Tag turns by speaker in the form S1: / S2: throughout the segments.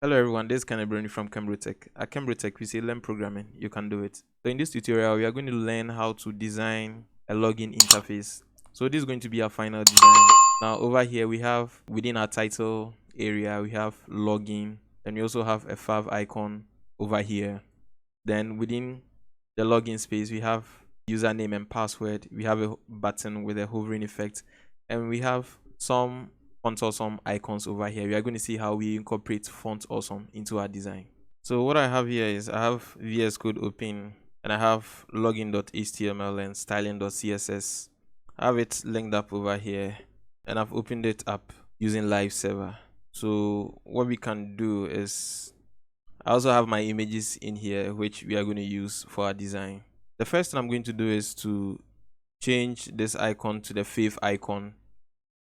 S1: Hello everyone, this is KenBroTech from KenBroTech. At KenBroTech, we say learn programming, you can do it. So in this tutorial, we are going to learn how to design a login interface. So this is going to be our final design. Now over here, we have within our title area, we have login, and we also have a fav icon over here. Then within the login space, we have username and password. We have a button with a hovering effect, and we have some Fontawesome icons over here. We are going to see how we incorporate Fontawesome into our design. So what I have here is I have VS Code open and I have login.html and styling.css. I have it linked up over here and I've opened it up using live server. So what we can do is I also have my images in here which we are going to use for our design. The first thing I'm going to do is to change this icon to the fave icon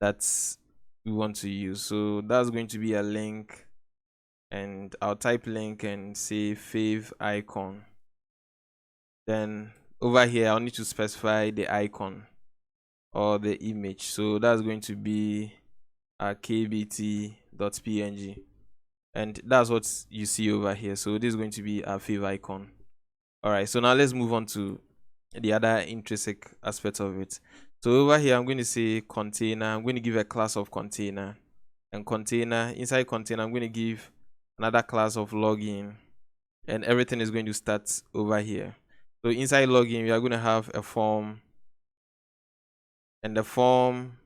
S1: that's we want to use. So that's going to be a link, and I'll type link and say fave icon. Then over here I'll need to specify the icon or the image. So that's going to be a kbt.png, and that's what you see over here. So this is going to be our fave icon. All right, so now let's move on to the other intrinsic aspect of it. So over here, I'm going to say container. I'm going to give a class of container, and container, inside container, I'm going to give another class of login, and everything is going to start over here. So inside login, we are going to have a form, and the form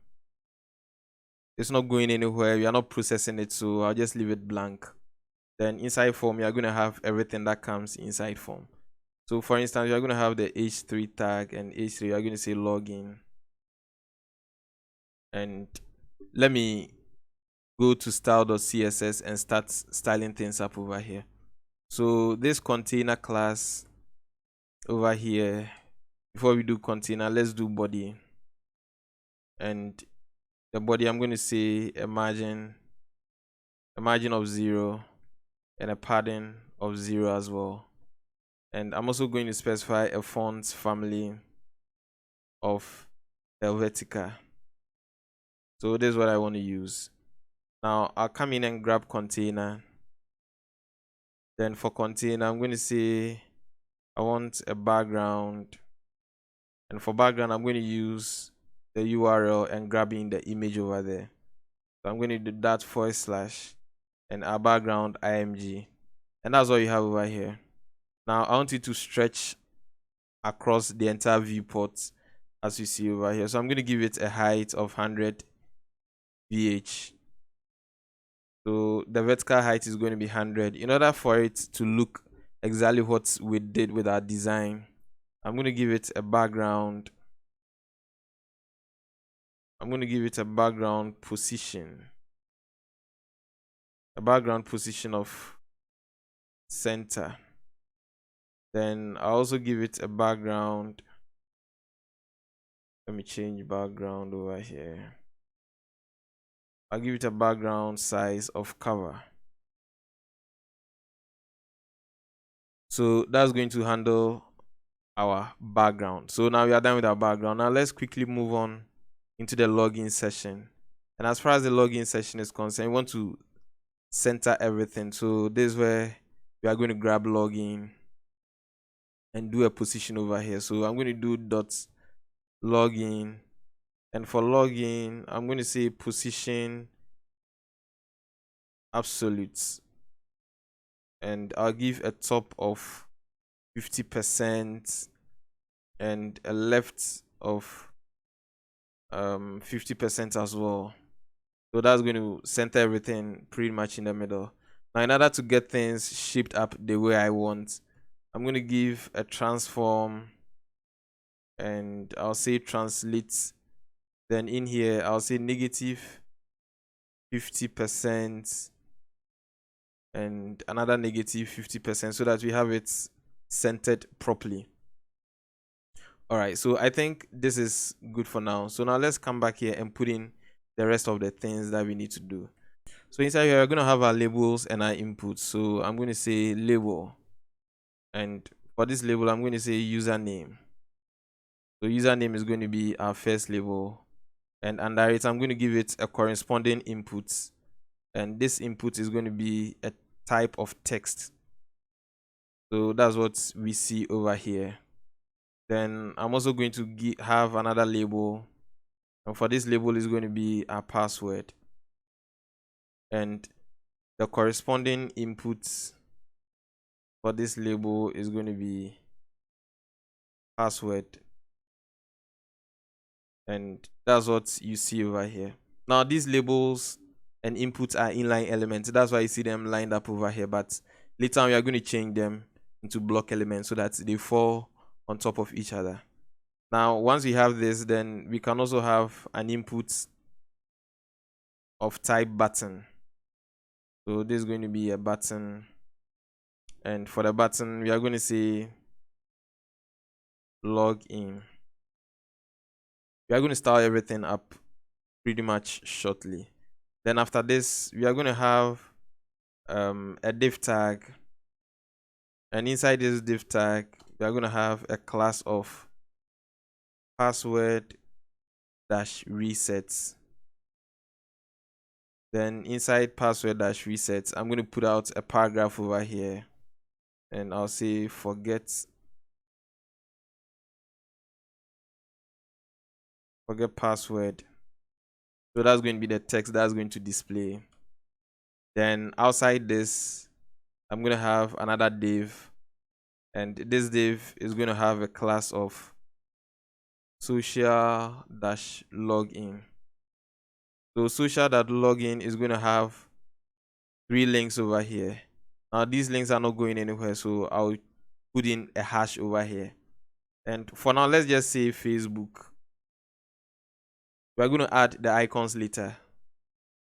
S1: is not going anywhere. We are not processing it, so I'll just leave it blank. Then inside form, we are going to have everything that comes inside form. So for instance, we are going to have the h3 tag, and h3 we are going to say login. And let me go to style.css and start styling things up over here. So this container class over here, before we do container, let's do body. And the body, I'm going to say a margin of 0 and a padding of 0 as well. And I'm also going to specify a font family of Helvetica. So this is what I want to use. Now I'll come in and grab container. Then for container, I'm going to say I want a background. And for background, I'm going to use the URL and grabbing the image over there. So I'm going to do that / and our background img. And that's all you have over here. Now I want you to stretch across the entire viewport as you see over here. So I'm going to give it a height of 100 VH. So the vertical height is going to be 100. In order for it to look exactly what we did with our design, I'm going to give it a background. I'm going to give it a background position. A background position of center. Then I also give it a background. Let me change background over here. I'll give it a background size of cover. So that's going to handle our background. So now we are done with our background. Now let's quickly move on into the login session. And as far as the login session is concerned, we want to center everything. So this is where we are going to grab login and do a position over here. So I'm going to do dot login, and for login I'm going to say position absolute, and I'll give a top of 50% and a left of 50% as well. So that's going to center everything pretty much in the middle. Now in order to get things shaped up the way I want, I'm going to give a transform, and I'll say translate. Then in here I'll say negative 50% and another negative 50%, so that we have it centered properly. All right, so I think this is good for now. So now let's come back here and put in the rest of the things that we need to do. So inside here we're going to have our labels and our inputs. So I'm going to say label, and for this label I'm going to say username. So username is going to be our first label, and under it I'm going to give it a corresponding input, and this input is going to be a type of text. So that's what we see over here. Then I'm also going to have another label, and for this label is going to be our password, and the corresponding inputs for this label is going to be password, and that's what you see over here. Now these labels and inputs are inline elements, that's why you see them lined up over here, but later on we are going to change them into block elements so that they fall on top of each other. Now once we have this, then we can also have an input of type button. So this is going to be a button, and for the button we are going to say log in. We are going to start everything up pretty much shortly. Then after this we are going to have a div tag, and inside this div tag we are going to have a class of password dash resets. Then inside password dash resets, I'm going to put out a paragraph over here, and I'll say forget password. So that's going to be the text that's going to display. Then outside this, I'm going to have another div, and this div is going to have a class of social dash login. So social dash login is going to have 3 links over here. Now these links are not going anywhere, so I'll put in a hash over here. And for now, let's just say Facebook. We're going to add the icons later.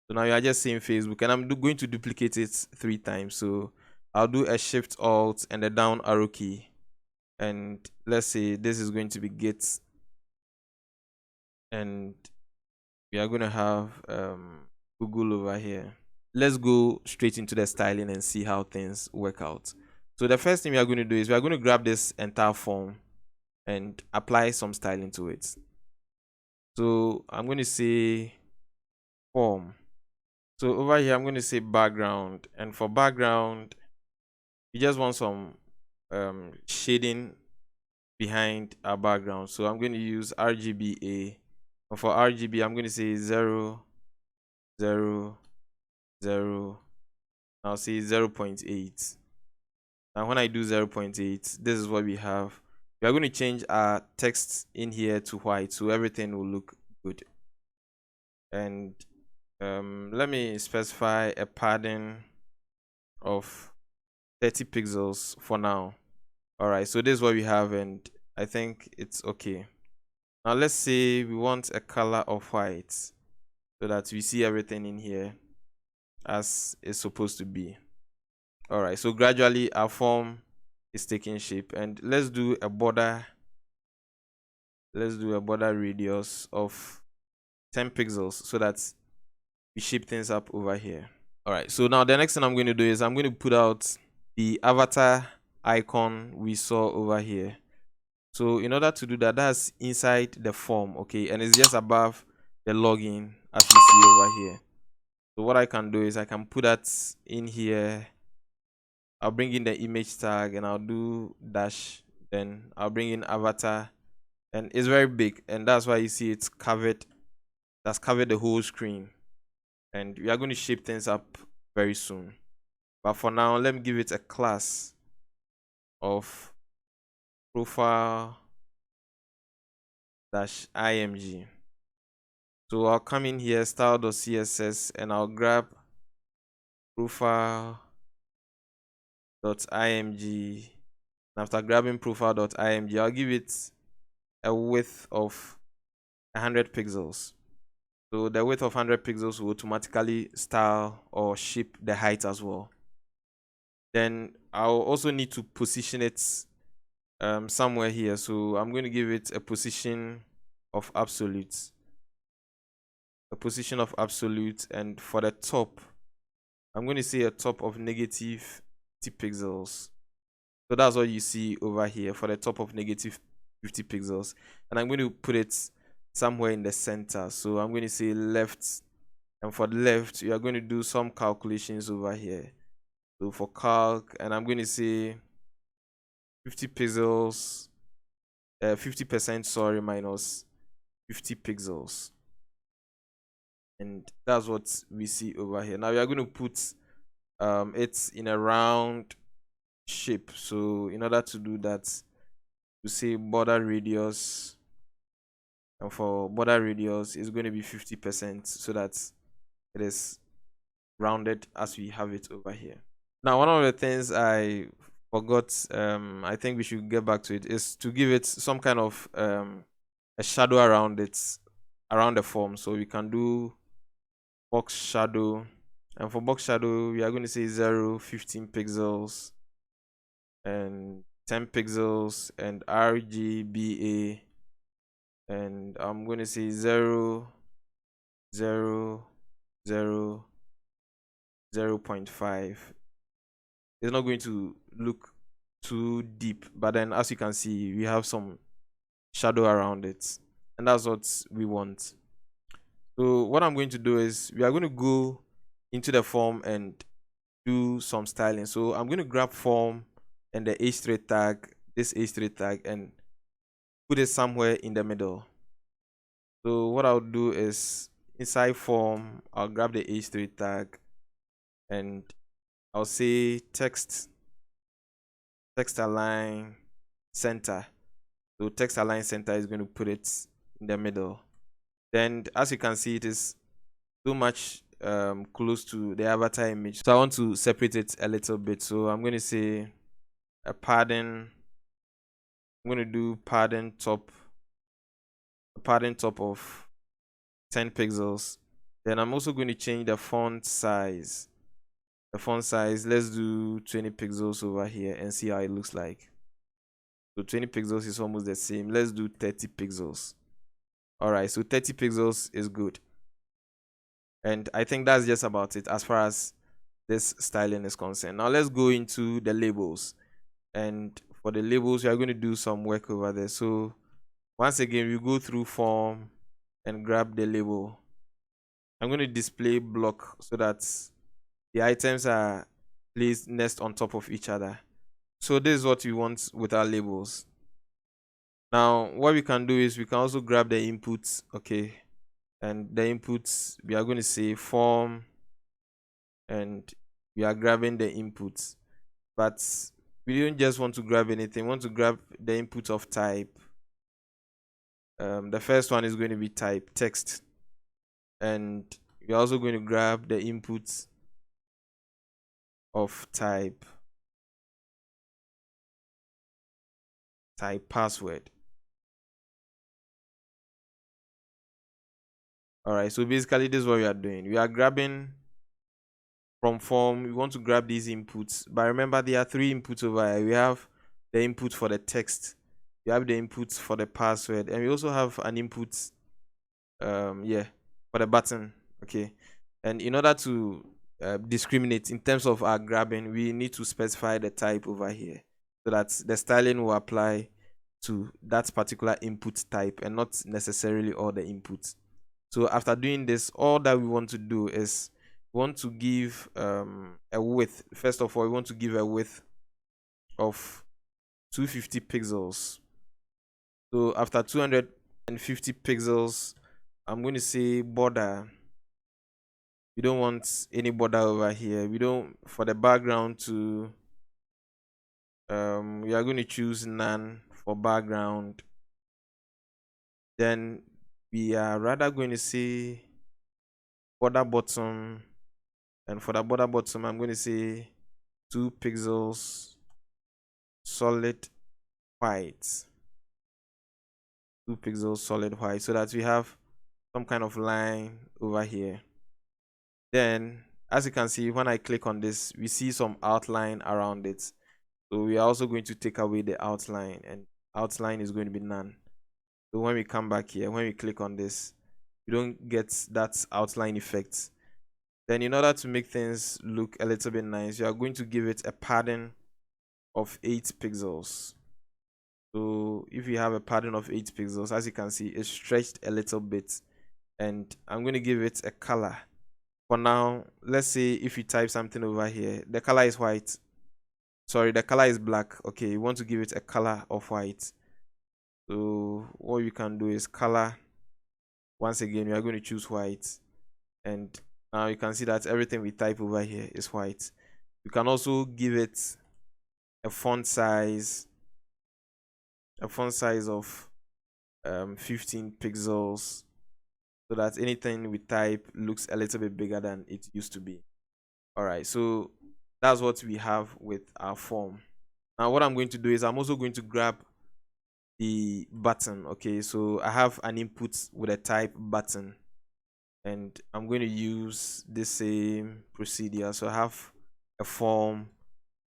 S1: So now you are just saying Facebook, and I'm going to duplicate it 3 times. So I'll do a Shift Alt and a down arrow key, and let's say this is going to be Git, and we are going to have Google over here. Let's go straight into the styling and see how things work out. So the first thing we are going to do is we are going to grab this entire form and apply some styling to it. So I'm going to say form. So over here I'm going to say background, and for background you just want some shading behind our background. So I'm going to use RGBA, and for RGB I'm going to say 0 0 0. I'll say 0.8. Now when I do 0.8, this is what we have. We are going to change our text in here to white, so everything will look good. And let me specify a padding of 30 pixels for now. All right, so this is what we have, and I think it's okay. Now let's say we want a color of white so that we see everything in here as it's supposed to be. All right, so gradually our form is taking shape, and let's do a border. Let's do a border radius of 10 pixels so that we shape things up over here. All right, so now the next thing I'm going to do is I'm going to put out the avatar icon we saw over here. So in order to do that, that's inside the form, okay, and it's just above the login as you see over here. So what I can do is I can put that in here. I'll bring in the image tag, and I'll do dash, then I'll bring in avatar, and it's very big, and that's why you see it's covered. That's covered the whole screen, and we are going to shape things up very soon. But for now, let me give it a class of profile dash img. So I'll come in here, style.css, and I'll grab profile.img. After grabbing profile.img, I'll give it a width of 100 pixels. So the width of 100 pixels will automatically style or shape the height as well. Then I'll also need to position it somewhere here. So I'm going to give it a position of absolute. A position of absolute, and for the top, I'm going to say a top of negative 50 pixels. So that's what you see over here for the top of negative 50 pixels. And I'm going to put it somewhere in the center. So I'm going to say left, and for the left, you are going to do some calculations over here. So for calc, and I'm going to say 50 pixels, 50%, sorry, minus 50 pixels. And that's what we see over here. Now we are going to put it in a round shape. So in order to do that, we say border radius, and for border radius is going to be 50%, so that it is rounded as we have it over here. Now, one of the things I forgot, I think we should get back to it, is to give it some kind of a shadow around it, around the form. So we can do box shadow, and for box shadow we are going to say 0, 15 pixels, and 10 pixels, and RGBA, and I'm going to say 0, 0, 0, 0.5. It's not going to look too deep, but then as you can see, we have some shadow around it, and that's what we want. So what I'm going to do is we are going to go into the form and do some styling. So I'm going to grab form and the h3 tag, this h3 tag, and put it somewhere in the middle. So what I'll do is inside form, I'll grab the h3 tag, and I'll say text align center. So text align center is going to put it in the middle. Then as you can see, it is too much close to the avatar image, so I want to separate it a little bit. So I'm going to say a padding. I'm going to do padding top of 10 pixels. Then I'm also going to change the font size. Let's do 20 pixels over here and see how it looks like. So 20 pixels is almost the same. Let's do 30 pixels. All right, so 30 pixels is good. And I think that's just about it as far as this styling is concerned. Now let's go into the labels. And for the labels, we are going to do some work over there. So once again, we go through form and grab the label. I'm going to display block so that the items are placed next on top of each other. So this is what we want with our labels. Now what we can do is we can also grab the inputs, okay, and the inputs, we are going to say form, and we are grabbing the inputs, but we don't just want to grab anything. We want to grab the input of type. The first one is going to be type text, and we're also going to grab the inputs of type password. All right, so basically this is what we are doing. We are grabbing from form. We want to grab these inputs, but remember there are 3 inputs over here. We have the input for the text, we have the inputs for the password, and we also have an input for the button, okay. And in order to discriminate in terms of our grabbing, we need to specify the type over here so that the styling will apply to that particular input type and not necessarily all the inputs. So after doing this, all that we want to do is we want to give a width. First of all, we want to give a width of 250 pixels. So after 250 pixels, I'm going to say border. We don't want any border over here. We don't, for the background to we are going to choose none for background. Then we are rather going to say border bottom, and for the border bottom I'm going to say 2 pixels solid white. 2 pixels solid white, so that we have some kind of line over here. Then as you can see, when I click on this, we see some outline around it. So we are also going to take away the outline, and outline is going to be none. So when we come back here, when we click on this, you don't get that outline effect. Then in order to make things look a little bit nice, you are going to give it a padding of 8 pixels. So if you have a padding of 8 pixels, as you can see, it's stretched a little bit, and I'm going to give it a color. for now, let's say if you type something over here, the color is white. Sorry, the color is black. Okay, you want to give it a color of white. So what you can do is color. Once again, we are going to choose white, and now you can see that everything we type over here is white. You can also give it a font size of 15 pixels, so that anything we type looks a little bit bigger than it used to be. All right, so that's what we have with our form. Now what I'm going to do is I'm also going to grab the button. Okay, so I have an input with a type button, and I'm going to use the same procedure. So I have a form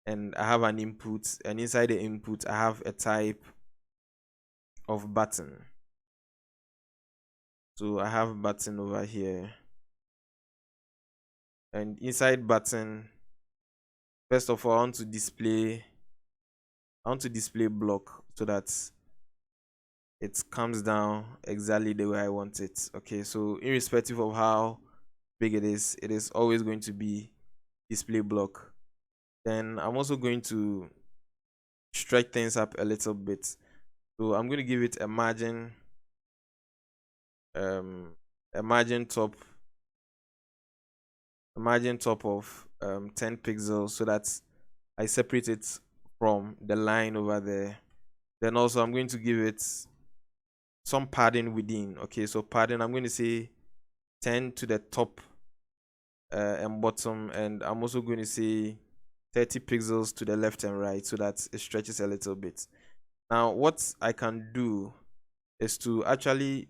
S1: and I have an input, and inside the input I have a type of button. So I have button over here, and inside button, first of all, I want to display block so that it comes down exactly the way I want it. Okay, so irrespective of how big it is always going to be display block. Then I'm also going to stretch things up a little bit. So I'm going to give it a margin top of 10 pixels, so that I separate it from the line over there. Then also I'm going to give it some padding within. Okay, so padding, I'm going to say 10 to the top and bottom, and I'm also going to say 30 pixels to the left and right, so that it stretches a little bit. Now what I can do is to actually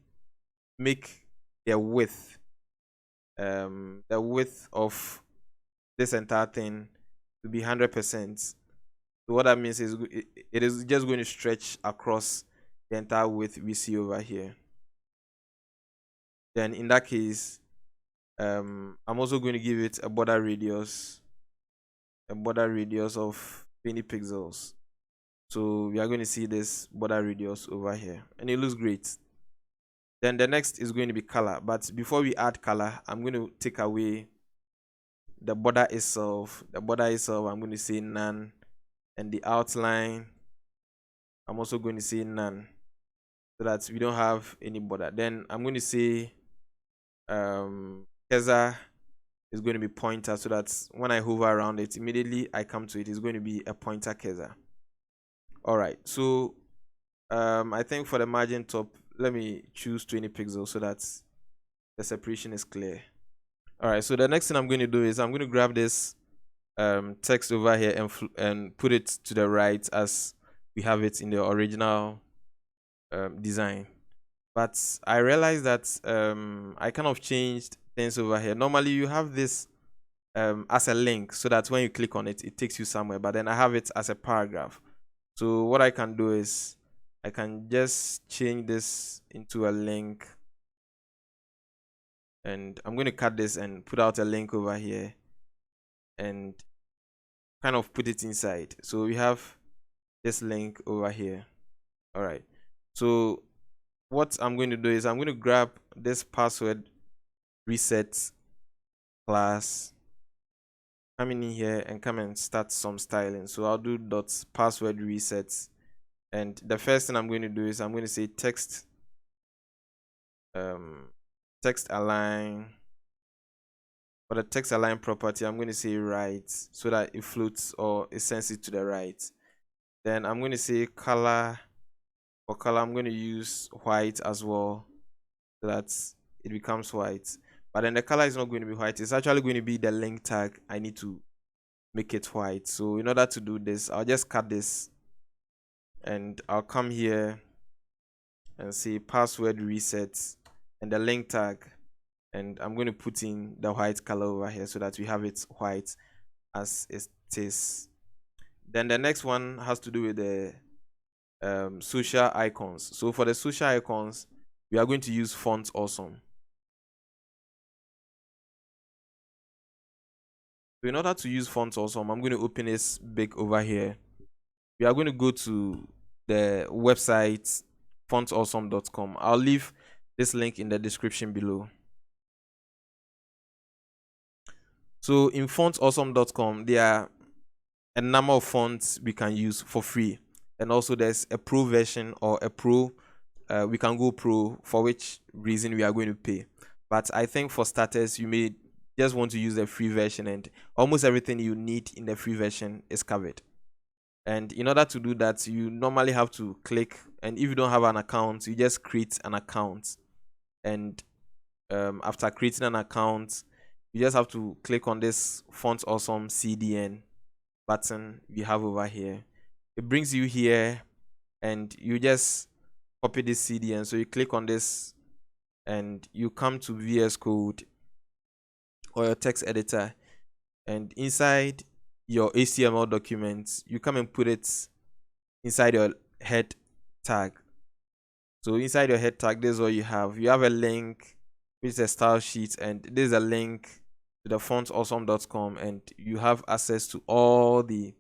S1: make the width of this entire thing to be 100%. So what that means is it is just going to stretch across the entire width we see over here. Then in that case, I'm also going to give it a border radius of 20 pixels. So we are going to see this border radius over here, and it looks great. Then the next is going to be color, but before we add color, I'm going to take away the border itself. I'm going to say none, and the outline, I'm also going to say none, so that we don't have any border. Then I'm going to say cursor is going to be pointer, so that when I hover around it, immediately I come to it, it's going to be a pointer cursor. All right, so I think for the margin top, let me choose 20 pixels so that the separation is clear. All right, so the next thing I'm going to do is I'm going to grab this text over here and put it to the right as we have it in the original design. But I realized that I kind of changed things over here. Normally you have this as a link, so that when you click on it, it takes you somewhere, but then I have it as a paragraph. So what I can do is I can just change this into a link, and I'm going to cut this and put out a link over here and kind of put it inside. So we have this link over here. All right, so what I'm going to do is I'm going to grab this password reset class, come in here and come and start some styling. So I'll do dot password reset, and the first thing I'm going to do is I'm going to say text align. For the text align property, I'm going to say right, so that it floats or it sends it to the right. Then I'm going to say color. For color, I'm going to use white as well, so that it becomes white. But then the color is not going to be white, it's actually going to be the link tag. I need to make it white. So in order to do this, I'll just cut this, and I'll come here and say password reset and the link tag, and I'm going to put in the white color over here, so that we have it white as it is. Then the next one has to do with the social icons. So for the social icons, we are going to use Fontawesome. So in order to use Fontawesome, I'm going to open this big over here. We are going to go to the website fontawesome.com. I'll leave this link in the description below. So in fontawesome.com, there are a number of fonts we can use for free, and also there's a pro version or a pro. We can go pro, for which reason we are going to pay. But I think for starters, you may just want to use the free version, and almost everything you need in the free version is covered. And in order to do that, you normally have to click, and if you don't have an account, you just create an account. And after creating an account, you just have to click on this Fontawesome CDN button we have over here. It brings you here, and you just copy this CDN. So you click on this, and you come to VS Code or your text editor, and inside your HTML documents, you come and put it inside your head tag. So inside your head tag, this is what you have. You have a link, which is a style sheet, and this is a link to the fontawesome.com, and you have access to all the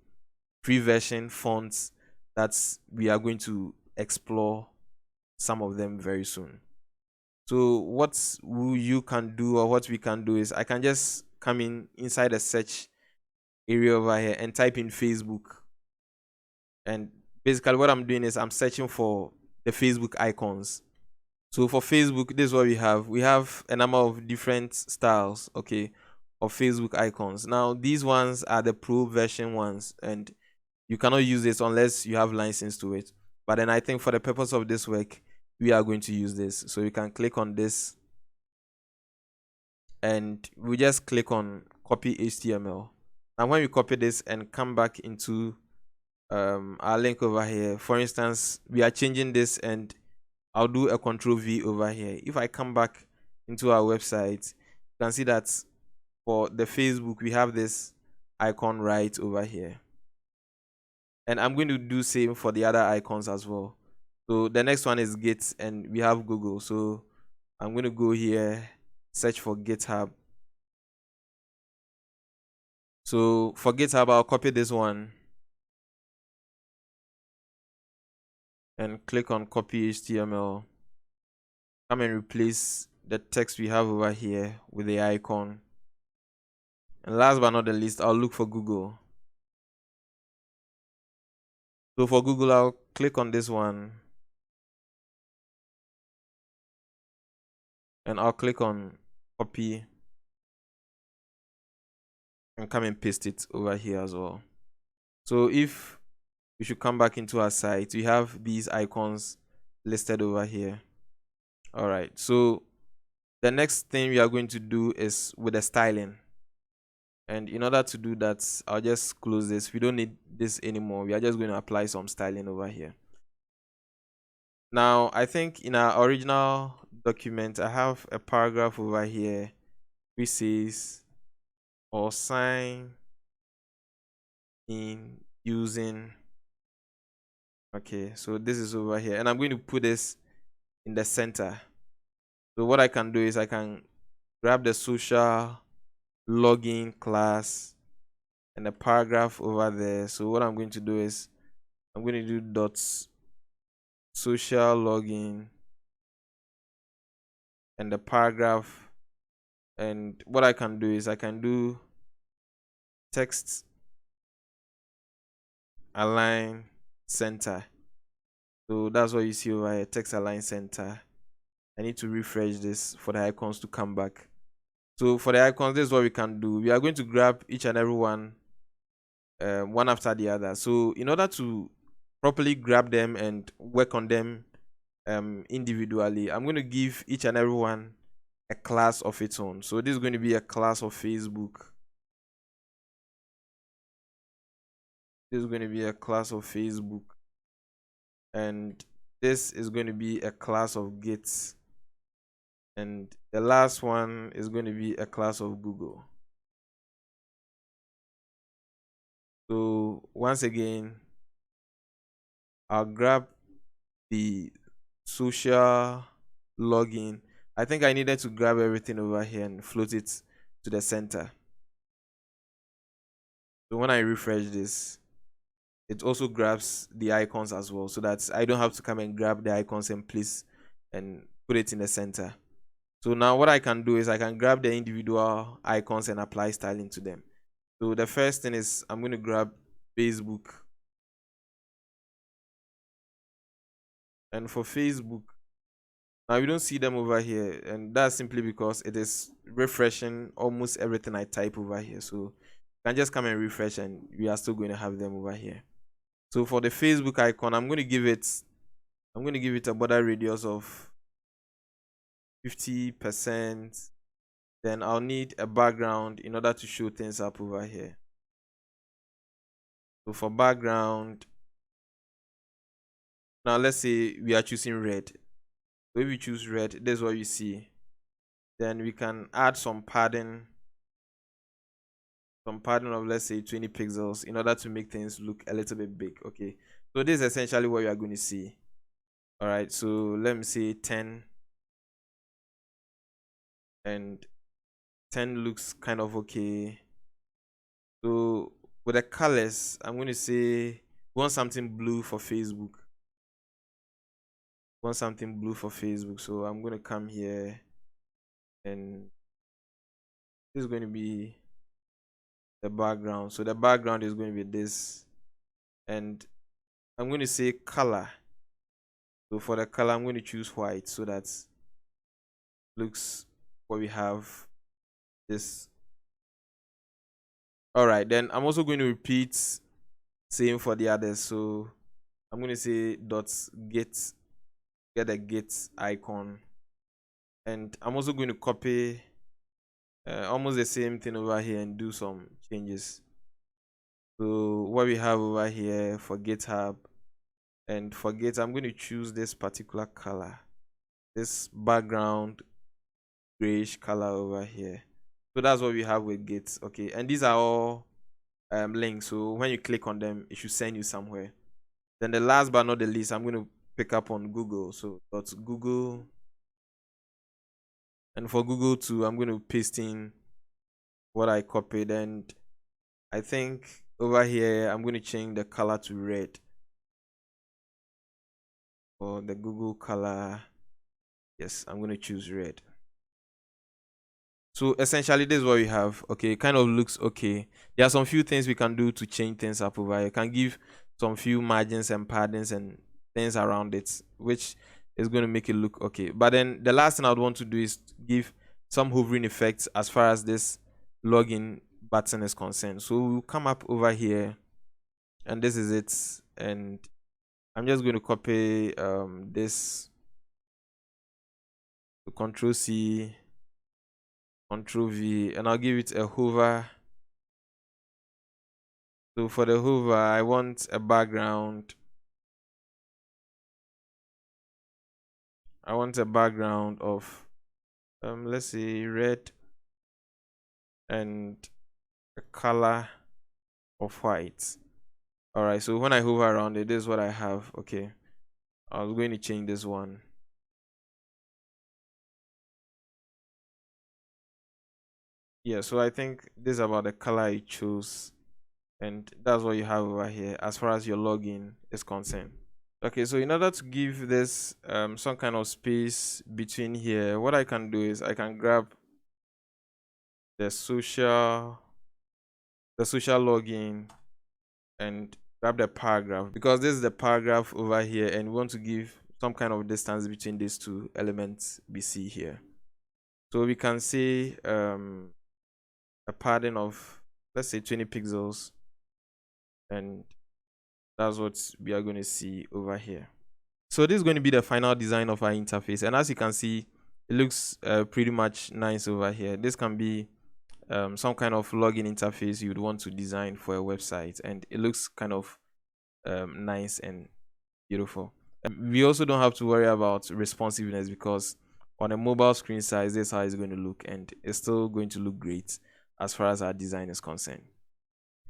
S1: free version fonts that we are going to explore some of them very soon. So what you can do, or what we can do, is I can just come inside the search area over here and type in Facebook. And basically what I'm doing is I'm searching for the Facebook icons. So for Facebook, this is what we have. We have a number of different styles, okay, of Facebook icons. Now these ones are the pro version ones, and you cannot use this unless you have license to it. But then I think for the purpose of this work, we are going to use this. So you can click on this, and we just click on copy HTML. And when we copy this and come back into our link over here, for instance, we are changing this, and I'll do a Control V over here. If I come back into our website, you can see that for the Facebook, we have this icon right over here. And I'm going to do same for the other icons as well. So the next one is Git, and we have Google. So I'm going to go here, search for GitHub. So for GitHub, I'll copy this one and click on copy HTML. Come and replace the text we have over here with the icon. And last but not the least, I'll look for Google. So for Google, I'll click on this one, and I'll click on copy and come and paste it over here as well. So if we should come back into our site, we have these icons listed over here. All right, so the next thing we are going to do is with the styling. And in order to do that, I'll just close this. We don't need this anymore. We are just going to apply some styling over here. Now, I think in our original document, I have a paragraph over here which says, or sign in using. Okay, so this is over here, and I'm going to put this in the center. So what I can do is I can grab the social login class and the paragraph over there. So what I'm going to do is I'm going to do dot social login and the paragraph, and what I can do is I can do text align center. So that's what you see over here, text align center. I need to refresh this for the icons to come back. So for the icons, this is what we can do. We are going to grab each and every one after the other. So in order to properly grab them and work on them individually, I'm going to give each and every one a class of its own. So this is going to be a class of Facebook. This is going to be a class of Facebook. And this is going to be a class of Git. And the last one is going to be a class of Google. So once again, I'll grab the social login. I think I needed to grab everything over here and float it to the center. So when I refresh this, it also grabs the icons as well, so that I don't have to come and grab the icons and place and put it in the center. So now what I can do is I can grab the individual icons and apply styling to them. So the first thing is I'm going to grab Facebook. And for Facebook, now you don't see them over here, and that's simply because it is refreshing almost everything I type over here. So you can just come and refresh and we are still going to have them over here. So for the Facebook icon, I'm going to give it a border radius of 50%. Then I'll need a background in order to show things up over here. So for background, now let's say we are choosing red. So if we choose red, this is what you see. Then we can add some padding of, let's say, 20 pixels in order to make things look a little bit big. Okay, so this is essentially what you are going to see. All right, so let me say 10, and 10 looks kind of okay. So with the colors, I'm going to say we want something blue for Facebook. So I'm going to come here, and this is going to be the background. So the background is going to be this, and I'm going to say color. So for the color, I'm going to choose white so that looks what we have this. All right, then I'm also going to repeat same for the others. So I'm going to say get a get icon, and I'm also going to copy almost the same thing over here and do some changes. So what we have over here for GitHub, and for Git, I'm going to choose this particular color, this background grayish color over here. So that's what we have with Git. Okay, and these are all links, so when you click on them, it should send you somewhere. Then the last but not the least, I'm going to pick up on Google. So .google, and for Google too, I'm going to paste in what I copied, and I think over here I'm going to change the color to red for the Google color. Yes, I'm going to choose red. So essentially this is what we have. Okay, it kind of looks okay. There are some few things we can do to change things up over here. You can give some few margins and paddings and things around it, which is going to make it look okay. But then the last thing I would want to do is give some hovering effects as far as this login button is concerned. So we'll come up over here, and this is it. And I'm just going to copy this to Control C, Control V, and I'll give it a hover. So for the hover, I want a background. I want a background of let's say red and a color of white. All right, so when I hover around it, this is what I have. Okay, I was going to change this one. Yeah, so I think this is about the color I chose, and that's what you have over here as far as your login is concerned. Okay, so in order to give this some kind of space between here, what I can do is I can grab the social login and grab the paragraph, because this is the paragraph over here, and we want to give some kind of distance between these two elements we see here. So we can say a padding of, let's say, 20 pixels, and that's what we are going to see over here. So this is going to be the final design of our interface, and as you can see, it looks pretty much nice over here. This can be some kind of login interface you would want to design for a website, and it looks kind of nice and beautiful. We also don't have to worry about responsiveness, because on a mobile screen size, this is how it's going to look, and it's still going to look great as far as our design is concerned.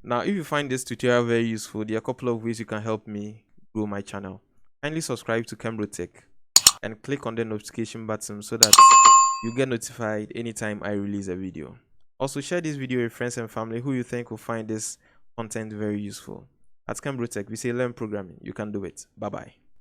S1: Now, if you find this tutorial very useful, there are a couple of ways you can help me grow my channel. Kindly subscribe to KenBroTech and click on the notification button so that you get notified anytime I release a video. Also, share this video with friends and family who you think will find this content very useful. At KenBroTech, we say learn programming. You can do it. Bye-bye.